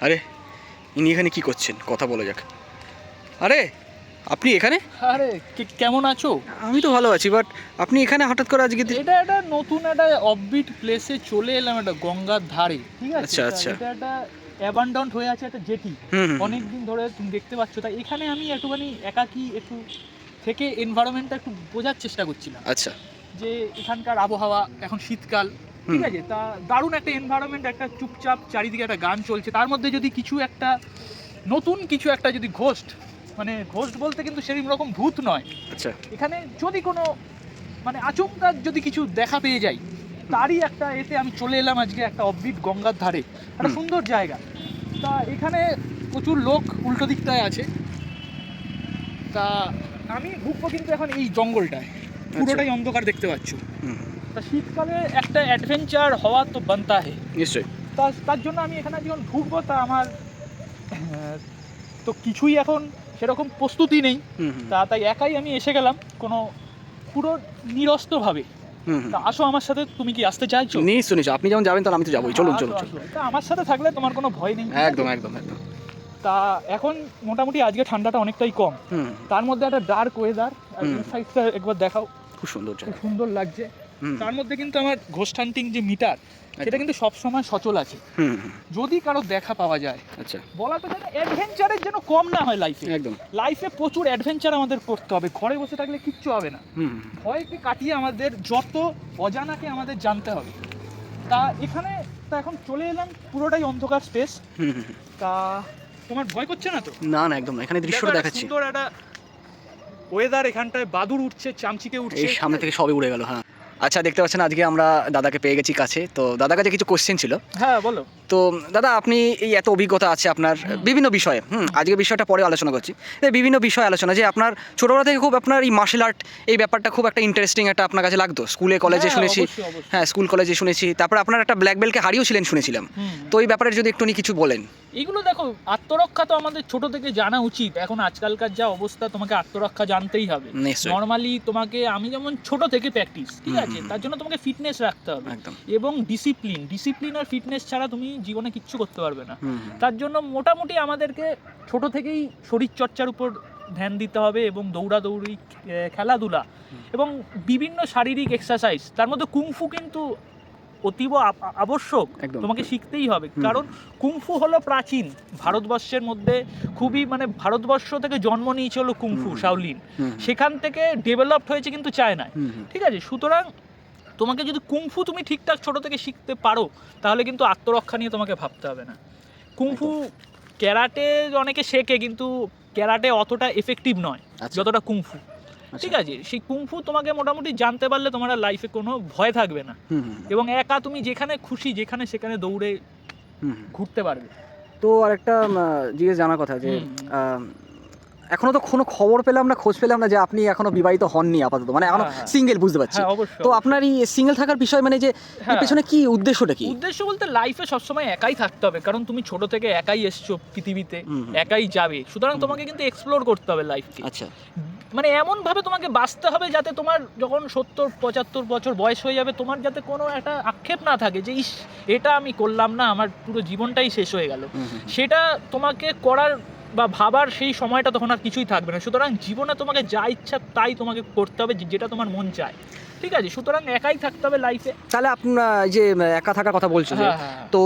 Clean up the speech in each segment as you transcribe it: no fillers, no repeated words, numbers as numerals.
আরে ইনি এখানে কি করছেন, কথা বলা যাক। আরে আপনি এখানে? আরে কেমন আছো? আমি তো ভালো আছি, বাট আপনি এখানে হঠাৎ করে আজকে? এটা একটা নতুন একটা অফবিট প্লেসে চলে এলাম, একটা গঙ্গার ধারে, ঠিক আছে? আচ্ছা আচ্ছা। এটা একটা অ্যাবান্ডন্ট হয়ে আছে একটা জেটি, হুম হুম। অনেক দিন ধরে তুমি দেখতে পাচ্ছ। তাই এখানে আমি একটুখানি একাকী একটু থেকে এনভায়রনমেন্টটা একটু বোঝার চেষ্টা করছিলাম, আচ্ছা। যে এখানকার আবহাওয়া এখন শীতকাল, ঠিক আছে? তা দারুণ একটা এনভায়রনমেন্ট, একটা চুপচাপ চারিদিকে একটা গান চলছে, তার মধ্যে যদি কিছু একটা নতুন কিছু একটা যদি ঘোস্ট, মানে ঘোস্ট বলতে কিন্তু সেরকম রকম ভূত নয়, আচ্ছা। এখানে যদি কোনো মানে আচমকা যদি কিছু দেখা পেয়ে যাই, তারই একটা এতে আমি চলে এলাম আজকে একটা অফবিট গঙ্গার ধারে, একটা সুন্দর জায়গা। তা এখানে প্রচুর লোক উল্টো দিকটায় আছে, তা আমি ঢুকবো কিন্তু এখন এই জঙ্গলটায়, পুরোটাই অন্ধকার দেখতে পাচ্ছ। তা শীতকালে একটা অ্যাডভেঞ্চার হওয়া তো বানতা হে, নিশ্চয়ই। তার জন্য আমি এখানে যখন ঢুকবো, তা আমার তো কিছুই এখন সেরকম প্রস্তুতি নেই, তাই একাই আমি এসে গেলাম কোনো পুরো নিরস্ত্রভাবে। তা আসো আমার সাথে, তুমি কি আসতে চাইছো? নিশ্চয় নিশ্চয়, আপনি যেমন যাবেন তাহলে আমি তো যাবোই। চলুন চলুন চলুন। তা আমার সাথে থাকলে তোমার কোনো ভয় নেই। একদম একদম একদম। তা এখন মোটামুটি আজকে ঠান্ডাটা অনেকটাই কম, তার মধ্যে একটা ডার্ক ওয়েদার, আর এই সাইডটা একবার দেখাও, খুব সুন্দর খুব জায়গা। সুন্দর লাগছে। তার মধ্যে কিন্তু আমার ঘোস্ট হান্টিং যে মিটার, সেটা কিন্তু সবসময় সচল আছে, যদি কারো দেখা পাওয়া যায়। আচ্ছা। বলা তো যায় না, অ্যাডভেঞ্চারের যেন কম না হয় লাইফে। একদম। লাইফে প্রচুর অ্যাডভেঞ্চার আমাদের করতে হবে, ঘরে বসে থাকলে কিচ্ছু হবে না। ভয়কে কাটিয়ে আমাদের যত অজানাকে আমাদের জানতে হবে। তা এখানে তা এখন চলে এলাম, পুরোটাই অন্ধকার স্পেস। তা তোমার ভয় করছে না তো? না না, একদম না, এখানে দৃশ্যটা দেখাচ্ছি। সুন্দর একটা ওয়েদার, এখানটায় বাদুড় উঠছে, চামচিকে উঠছে, এই সামনে থেকে সবই উড়ে গেল। হ্যাঁ আচ্ছা, দেখতে পাচ্ছেন আজকে আমরা দাদাকে পেয়ে গেছি কাছে। তো দাদার কাছে কিছু কোশ্চেন ছিল। হ্যাঁ বলো। তো দাদা, আপনি এই এত অভিজ্ঞতা আছে আপনার বিভিন্ন বিষয়ে, আজকে বিষয়টা পরে আলোচনা করছি, বিভিন্ন বিষয় আলোচনা, যে আপনার ছোটোবেলা থেকে খুব আপনার এই মার্শাল আর্ট এই ব্যাপারটা খুব একটা ইন্টারেস্টিং একটা আপনার কাছে লাগতো, স্কুলে কলেজে শুনেছি। হ্যাঁ, স্কুল কলেজে শুনেছি, তারপর আপনার একটা ব্ল্যাক বেল্টকে হারিয়েছিলেন শুনেছিলাম। তো এই ব্যাপারে যদি একটু কিছু বলেন। এইগুলো দেখো, আত্মরক্ষা তো আমাদের ছোট থেকে জানা উচিত। এখন আজকালকার যা অবস্থা, তোমাকে আত্মরক্ষা জানতেই হবে। নর্মালি তোমাকে, আমি যেমন ছোট থেকে প্র্যাকটিস, ঠিক আছে, তার জন্য তোমাকে ফিটনেস রাখতে হবে এবং ডিসিপ্লিন আর ফিটনেস ছাড়া তুমি জীবনে কিচ্ছু করতে পারবে না। তার জন্য মোটামুটি আমাদেরকে ছোট থেকেই শরীর চর্চার উপর ধ্যান দিতে হবে, এবং দৌড়াদৌড়ি, খেলাধুলা এবং বিভিন্ন শারীরিক এক্সারসাইজ, তার মধ্যে কুংফু কিন্তু অতীব আবশ্যক, তোমাকে শিখতেই হবে। কারণ কুংফু হলো প্রাচীন ভারতবর্ষের মধ্যে খুবই, মানে ভারতবর্ষ থেকে জন্ম নিয়েছে হলো কুংফু, শাওলিন, সেখান থেকে ডেভেলপড হয়েছে কিন্তু চায়নায়, ঠিক আছে? সুতরাং তোমাকে যদি কুংফু তুমি ঠিকঠাক ছোট থেকে শিখতে পারো, তাহলে কিন্তু আত্মরক্ষা নিয়ে তোমাকে ভাবতে হবে না। কুংফু, ক্যারাটে অনেকে শেখে, কিন্তু ক্যারাটে অতটা এফেক্টিভ নয় যতটা কুংফু, ঠিক আছে? সেই কুংফু তোমাকে মোটামুটি জানতে পারলে তোমার লাইফে কোনো ভয় থাকবে না, এবং একা তুমি যেখানে খুশি যেখানে সেখানে দৌড়ে ঘুরতে পারবে। তো আরেকটা জিজ্ঞেস জানার কথা, যে এখনো তো কোনো খবর পেলাম না, খোঁজ পেলাম না যে আপনি এখনো বিবাহিত হননি আপাতত, মানে এখনো সিঙ্গেল, বুঝতে পারছি। তো আপনার এই সিঙ্গেল থাকার বিষয়, মানে যে পেছনে কি উদ্দেশ্যটা কি? উদ্দেশ্য বলতে লাইফে সবসময় একাই থাকতে হবে, কারণ তুমি ছোট থেকে একাই এসছো পৃথিবীতে, একাই যাবে। সুতরাং তোমাকে কিন্তু এক্সপ্লোর করতে হবে লাইফকে। আচ্ছা, মানে এমন ভাবে তোমাকে বাঁচতে হবে যাতে তোমার যখন 70-75 বছর বয়স হয়ে যাবে, তোমার যাতে কোনো একটা আক্ষেপ না থাকে যে ইস, এটা আমি করলাম না, আমার পুরো জীবনটাই শেষ হয়ে গেল। সেটা তোমাকে করার বা ভাবার সেই সময়টা তখন আর কিছুই থাকবে না। সুতরাং জীবনে তোমাকে যা ইচ্ছা তাই তোমাকে করতে হবে, যেটা তোমার মন চায়, ঠিক আছে? সুতরাং একাই থাকতে হবে লাইফে। তাহলে আপনার যে একা থাকার কথা বলছো, তো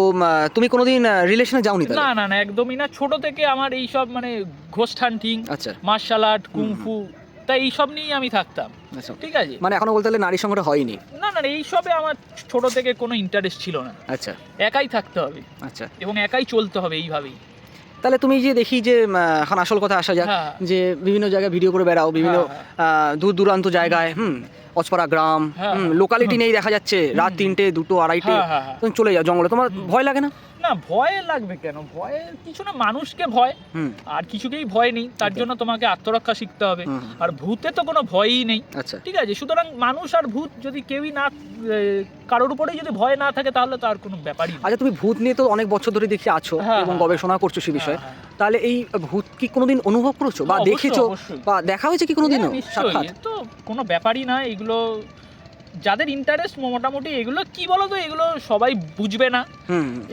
তুমি কোনোদিন রিলেশনে যাওনি? না না না, একদমই না। ছোট থেকে আমার এইসব, মানে ঘোস্ট হান্টিং, মার্শাল আর্ট, কুংফু, তাই এইসব নিয়েই আমি থাকতাম, ঠিক আছে? মানে এখনো বলতে গেলে নারীর সঙ্গে হয়নি? না না, এইসবে আমার ছোট থেকে কোনো ইন্টারেস্ট ছিল না। আচ্ছা, একাই থাকতে হবে, আচ্ছা, এবং একাই চলতে হবে এইভাবেই। তাহলে তুমি যে দেখি যে এখন আসল কথা আসা যাক, যে বিভিন্ন জায়গায় ভিডিও করে বেড়াও, বিভিন্ন দূর দূরান্ত জায়গায়, অচপাড়া গ্রাম, লোকালিটি নেই দেখা যাচ্ছে, রাত 3টে 2টো 2:30 তুমি চলে যাও জঙ্গলে, তোমার ভয় লাগে না? না, ভয় লাগবে কেন? ভয়ের কিছু না, মানুষকে ভয়, আর কিছুকেই ভয় নেই। তার জন্য তোমাকে আত্মরক্ষা শিখতে হবে। আর ভূতে তো কোনো ভয়ই নেই, ঠিক আছে? সুতরাং মানুষ আর ভূত যদি কেউই না, কারোর উপরেই যদি ভয় না থাকে, তাহলে তো আর কোনো ব্যাপারই না। আচ্ছা, তুমি ভূত নিয়ে তো অনেক বছর ধরে দেখি আছো এবং গবেষণা করছো সে বিষয়ে, তাহলে এই ভূত কি কোনোদিন অনুভব করেছো বা দেখেছো বা দেখা হয়েছে কি কোনোদিনও? নিশ্চয়ই, তো কোনো ব্যাপারই না। এগুলো যাদের ইন্টারেস্ট মোটামুটি এগুলো কি বলো তো, এগুলো সবাই বুঝবে না,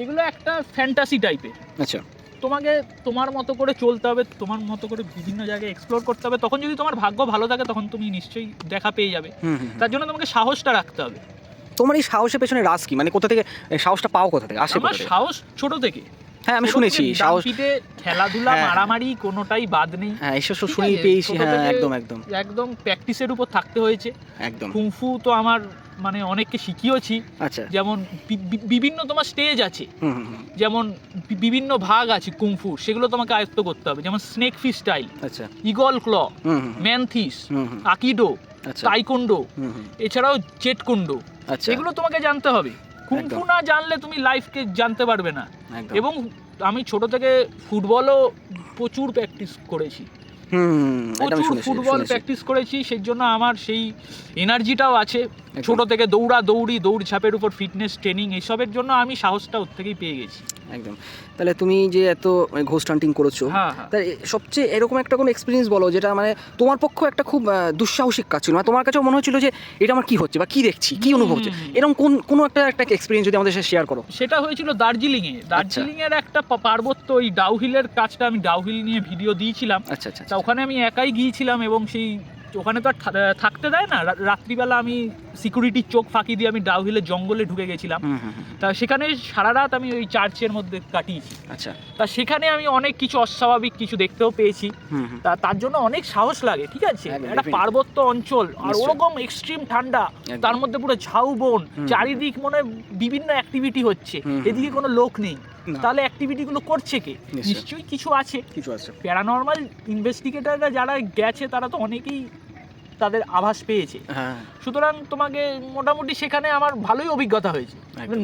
এগুলো একটা ফ্যান্টাসি টাইপের। আচ্ছা, তোমাকে তোমার মতো করে চলতে হবে, তোমার মতো করে বিভিন্ন জায়গায় এক্সপ্লোর করতে হবে, তখন যদি তোমার ভাগ্য ভালো থাকে তখন তুমি নিশ্চয়ই দেখা পেয়ে যাবে। তার জন্য তোমাকে সাহসটা রাখতে হবে। তোমার এই সাহসের পেছনে রাজ কি, মানে কোথা থেকে সাহসটা পাও, কোথা থেকে আসে? আমার সাহস ছোট থেকে। হ্যাঁ, আমি শুনেছি সাহস, খেলাধুলা, মারামারি কোনোটাই বাদ নেই। হ্যাঁ, এসব শুনেই পেয়েছি। হ্যাঁ, একদম একদম একদম প্র্যাকটিসের উপর থাকতে হয়েছে। একদম। কুংফু তো আমার মানে অনেককে শিখিয়েছি। আচ্ছা। যেমন বিভিন্ন তোমার স্টেজ আছে, যেমন বিভিন্ন ভাগ আছে কুংফু, সেগুলো তোমাকে আয়ত্ত করতে হবে। যেমন স্নেক ফিশ স্টাইল, আচ্ছা, ইগল ক্ল, ম্যানথিস, আকিডো, তাইকোন্ডো, এছাড়াও জেট কুন্ডো, এগুলো তোমাকে জানতে হবে। কুংফু না জানলে তুমি লাইফকে জানতে পারবে না। এবং আমি ছোট থেকে ফুটবলও প্রচুর প্র্যাকটিস করেছি, ফুটবল প্র্যাকটিস করেছি, সেই জন্য আমার সেই এনার্জিটাও আছে। ছোট থেকে দৌড় ঝাঁপের উপর ফিটনেস ট্রেনিং, এইসবের জন্য আমি সাহসটা ওর থেকেই পেয়ে গেছি। একদম। তাহলে তুমি যে এত ঘোস্ট হান্টিং করেছো, তাই সবচেয়ে এরকম একটা কোনো এক্সপিরিয়েন্স বলো যেটা মানে তোমার পক্ষে একটা খুব দুঃসাহসিক কাজ ছিল, মানে তোমার কাছেও মনে হচ্ছিল যে এটা আমার কি হচ্ছে বা কি দেখছি, কি অনুভব হচ্ছে, এরকম কোনো একটা এক্সপিরিয়েন্স যদি আমাদের সাথে শেয়ার করো। সেটা হয়েছিল দার্জিলিংয়ের একটা পার্বত্য, ওই ডাউহিলের কাজটা, আমি ডাউহিল নিয়ে ভিডিও দিয়েছিলাম। আচ্ছা আচ্ছা। ওখানে আমি একাই গিয়েছিলাম এবং সেই ওখানে তো আর থাকতে দেয় না, রাত্রিবেলা আমি সিকিউরিটির চোখ ফাঁকি দিয়ে আমি ডাউহিলের জঙ্গলে ঢুকে গেছিলাম। তা সেখানে সারা রাত আমি ওই চার্চের মধ্যে কাটিয়েছি। আচ্ছা। তা সেখানে আমি অনেক কিছু অস্বাভাবিক কিছু দেখতেও পেয়েছি। তার জন্য অনেক সাহস লাগে, ঠিক আছে? একটা পার্বত্য অঞ্চল আর ওরকম এক্সট্রিম ঠান্ডা, তার মধ্যে পুরো ঝাউবন, চারিদিক মনে বিভিন্ন অ্যাক্টিভিটি হচ্ছে, এদিকে কোনো লোক নেই, তাহলে অ্যাক্টিভিটি গুলো করছে কে? নিশ্চয়ই কিছু আছে। প্যারানর্মাল ইনভেস্টিগেটররা যারা গেছে তারা তো অনেকেই তাদের আভাস পেয়েছে। সুতরাং তোমাকে মোটামুটি সেখানে আমার ভালোই অভিজ্ঞতা হয়েছে।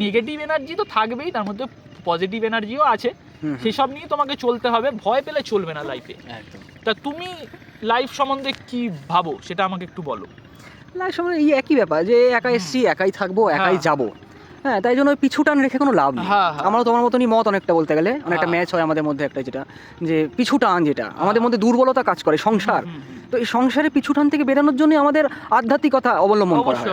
নেগেটিভ এনার্জি তো থাকবেই, তার মধ্যে পজিটিভ এনার্জিও আছে, সেসব নিয়ে তোমাকে চলতে হবে, ভয় পেলে চলবে না লাইফে। তা তুমি লাইফ সম্বন্ধে কি ভাবো সেটা আমাকে একটু বলো। লাইফ সম্বন্ধে এই একই ব্যাপার যে একা এসছি, একাই থাকবো, একাই যাবো। হ্যাঁ, তাই জন্য পিছু টান রেখে কোনো লাভ নেই। আমারও তোমার মতনই মত অনেকটা, বলতে গেলে অনেকটা ম্যাচ হয় আমাদের মধ্যে একটা, যেটা যে পিছু টান, যেটা আমাদের মধ্যে দুর্বলতা কাজ করে, সংসার। তো এই সংসারে পিছু টান থেকে বেরোনোর জন্য আমাদের আধ্যাত্মিকতা অবলম্বন করা হয়।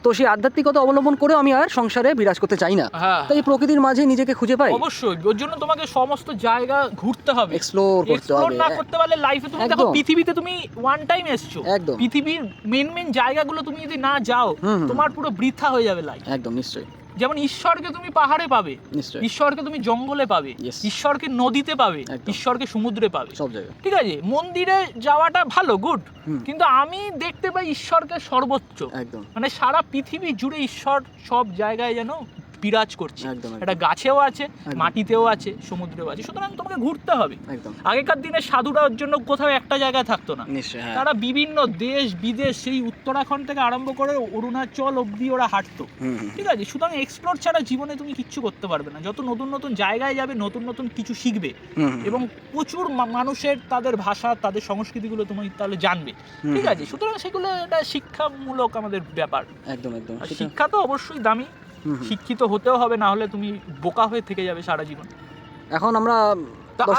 তো সেই আধ্যাত্মিকতা অবলম্বন করেও আমি আর সংসারে বিরাজ করতে চাই না, তাই প্রকৃতির মাঝে নিজেকে খুঁজে পাই। অবশ্যই ওর জন্য তোমাকে সমস্ত জায়গা ঘুরতে হবে, এক্সপ্লোর করতে হবে। না করতে পারলে লাইফে তুমি দেখো, পৃথিবীতে তুমি ওয়ান টাইম এসছো, পৃথিবীর মেন জায়গাগুলো তুমি যদি না যাও, তোমার পুরো বৃথা হয়ে যাবে লাইফ। একদম, নিশ্চয়ই। যেমন ঈশ্বরকে তুমি পাহাড়ে পাবে, ঈশ্বরকে তুমি জঙ্গলে পাবে, ঈশ্বরকে নদীতে পাবে, ঈশ্বরকে সমুদ্রে পাবে, সব জায়গায়। ঠিক আছে, মন্দিরে যাওয়াটা ভালো, গুড, কিন্তু আমি দেখতে পাই ঈশ্বরকে সর্বোচ্চ, একদম, মানে সারা পৃথিবী জুড়ে ঈশ্বর সব জায়গায় যেন বিরাজ করছে। এটা গাছেও আছে, মাটিতেও আছে, সমুদ্রেও আছে। সুতরাং তোমাকে ঘুরতে হবে। আগেকার দিনে সাধুরা ওর জন্য কোথাও একটা জায়গায় থাকতো না, তারা বিভিন্ন দেশ বিদেশ, সেই উত্তরাখণ্ড থেকে আরম্ভ করে অরুণাচল অব্দি ওরা হাঁটতো। ঠিক আছে, সুতরাং এক্সপ্লোর ছাড়া জীবনে তুমি কিচ্ছু করতে পারবে না। যত নতুন নতুন জায়গায় যাবে, নতুন নতুন কিছু শিখবে, এবং প্রচুর মানুষের তাদের ভাষা, তাদের সংস্কৃতিগুলো তুমি তাহলে জানবে। ঠিক আছে, সুতরাং সেগুলো একটা শিক্ষামূলক আমাদের ব্যাপার। একদম একদম। শিক্ষা তো অবশ্যই দামি, শিক্ষিত হতেও হবে, না হলে তুমি বোকা হয়ে থেকে যাবে সারা জীবন। এখন আমরা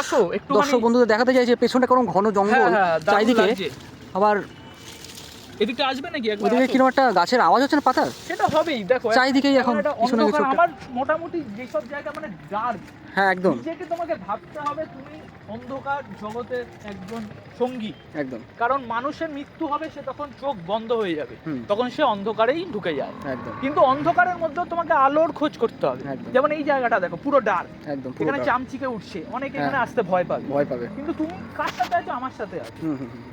আসো একটু দর্শক বন্ধুদের দেখাতে চাই যে পেছনটা কোন ঘন জঙ্গল, চারিদিকে আবার এদিকে আসবে নাকি একবার? ওদিকে কিরকম একটা গাছের আওয়াজ হচ্ছে না, পাতার, সেটা হবেই। দেখো চারিদিকেই এখন পিছনে কিছু আমার মোটামুটি যেসব জায়গা মানে ডার্ক, হ্যাঁ একদম, নিজেকে তোমাকে ভাবতে হবে তুমি অন্ধকার জগতের একজন সঙ্গী, একদম। কারণ মানুষের মৃত্যু হবে, সে তখন চোখ বন্ধ হয়ে যাবে, তখন সে অন্ধকারেই ঢুকে যায়, একদম। কিন্তু অন্ধকারের মধ্যেও তোমাকে আলোর খোঁজ করতে হবে। যেমন এই জায়গাটা দেখো, পুরো ডার্ক, একদম, এখানে চামচিকে উঠছে, অনেকে এখানে আসতে ভয় পাবে, কিন্তু তুমি কার সাথে আছো? আমার সাথে আছো,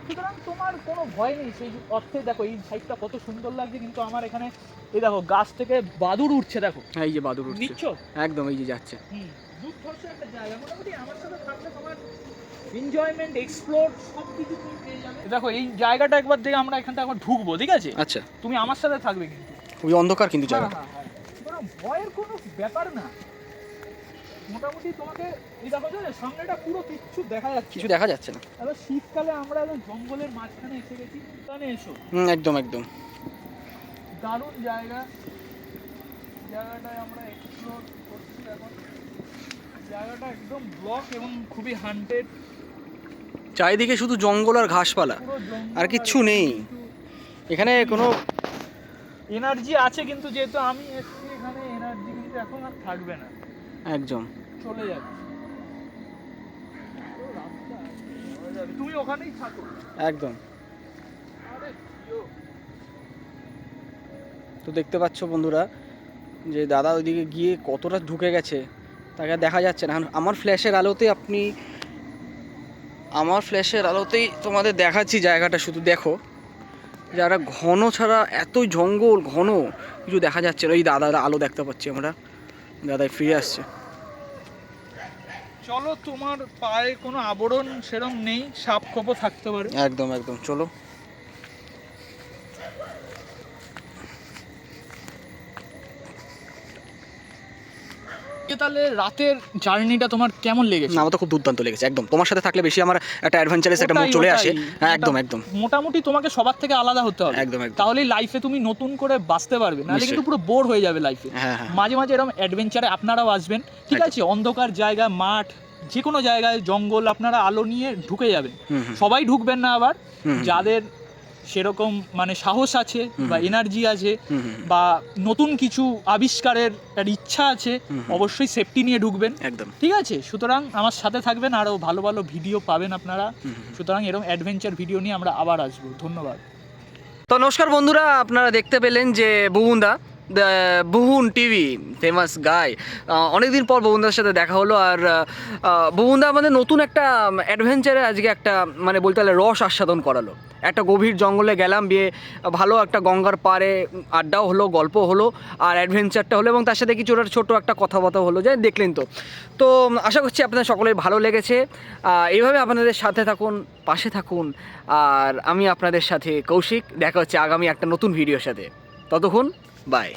সুতরাং তোমার কোনো ভয় নেই। সেই অর্থে দেখো এই সাইডটা কত সুন্দর লাগছে, কিন্তু আমার এখানে এই দেখো গাছ থেকে বাদুড় উঠছে, দেখো এই যে বাদুড় উঠছে, নিচ্ছ একদম, এই যে যাচ্ছে। একটা জায়গা মোটামুটি আমার সাথে থাকলে তোমার এনজয়মেন্ট, এক্সপ্লোর সবকিছু তুমি পেয়ে যাবে। দেখো এই জায়গাটা একবার দেখে আমরা এখানটা একবার ঢুকবো, ঠিক আছে? আচ্ছা, তুমি আমার সাথে থাকবে, কিন্তু ওই অন্ধকার কিন্তু জায়গা, কোনো ভয়ের কোনো ব্যাপার না। মোটামুটি তোমাকে এই দেখো যে সামনেটা পুরো কিছু দেখা যাচ্ছে না। এবার শীতকালে আমরা একদম জঙ্গলের মাঝখানে এসে গেছি, এখানে এসো, একদম একদম দারুণ জায়গা। জায়গাটায় আমরা এক্সপ্লোর করছি এখন। জায়গাটা একদম ব্লক এবং খুবই হান্টেড, চারিদিকে শুধু জঙ্গল আর ঘাসপালা, আর কিচ্ছু নেই এখানে। কোনো এনার্জি আছে, কিন্তু যেহেতু আমি এসছি এখানে, এনার্জি কিন্তু এখন আর থাকবে না, একদম চলে যাবে। তুমি ওখানেই থাকো। একদম। আরে ইয়ো। তো দেখতে পাচ্ছ বন্ধুরা যে দাদা ওইদিকে গিয়ে কতটা ঢুকে গেছে তাকে দেখা যাচ্ছে না। এখন আমার ফ্ল্যাশের আলোতেই তোমাদের দেখাচ্ছি জায়গাটা, শুধু দেখো যারা ঘন ছাড়া এতই জঙ্গল ঘন কিছু দেখা যাচ্ছে না। এই দাদার আলো দেখতে পাচ্ছি আমরা, দাদাই ফিরে আসছে। চলো, তোমার পায়ে কোনো আবরণ সেরম নেই, সাপ খোপও থাকতে পারে। একদম একদম, চলো। তাহলে রাতের জার্নিটা তোমার কেমন লেগেছে? আমার তো খুব দুর্দান্ত লেগেছে একদম। তোমার সাথে থাকলে বেশি আমার একটা অ্যাডভেঞ্চারাস একটা মুড চলে আসে। হ্যাঁ একদম একদম। মোটামুটি তোমাকে সবার থেকে আলাদা হতে হবে একদম একদম, তাহলেই লাইফে তুমি নতুন করে বাঁচতে পারবে, নাহলে কিন্তু পুরো বোর হয়ে যাবে লাইফে। হ্যাঁ হ্যাঁ, মাঝে মাঝে এরকম অ্যাডভেঞ্চারে আপনারাও আসবেন, ঠিক আছে? অন্ধকার জায়গা, মাঠ, যে কোনো জায়গায় জঙ্গল, আপনারা আলো নিয়ে ঢুকে যাবেন। সবাই ঢুকবেন না আবার, যাদের সেরকম মানে সাহস আছে বা এনার্জি আছে বা নতুন কিছু আবিষ্কারের ইচ্ছা আছে, অবশ্যই সেফটি নিয়ে ঢুকবেন একদম, ঠিক আছে? সুতরাং আমার সাথে থাকবেন, আরও ভালো ভালো ভিডিও পাবেন আপনারা। সুতরাং এরকম অ্যাডভেঞ্চার ভিডিও নিয়ে আমরা আবার আসবো। ধন্যবাদ। তো নমস্কার বন্ধুরা, আপনারা দেখতে পেলেন যে বুবুনদা, বুহুন টিভি ফেমাস গাই। অনেকদিন পর বুবুনদার সাথে দেখা হলো। আর বুবুনদা আমাদের নতুন একটা অ্যাডভেঞ্চারে আজকে একটা মানে বলতে গেলে রস আস্বাদন করালো। একটা গভীর জঙ্গলে গেলাম, বিয়ে ভালো একটা গঙ্গার পাড়ে আড্ডাও হলো, গল্প হলো, আর অ্যাডভেঞ্চারটা হলো, এবং তার সাথে কিছু ছোটো একটা কথাবার্তা হলো, যাই দেখলেন। তো আশা করছি আপনাদের সকলের ভালো লেগেছে। এইভাবে আপনাদের সাথে থাকুন, পাশে থাকুন। আর আমি আপনাদের সাথে কৌশিক, দেখা হচ্ছে আগামী একটা নতুন ভিডিওর সাথে। ততক্ষণ বাই।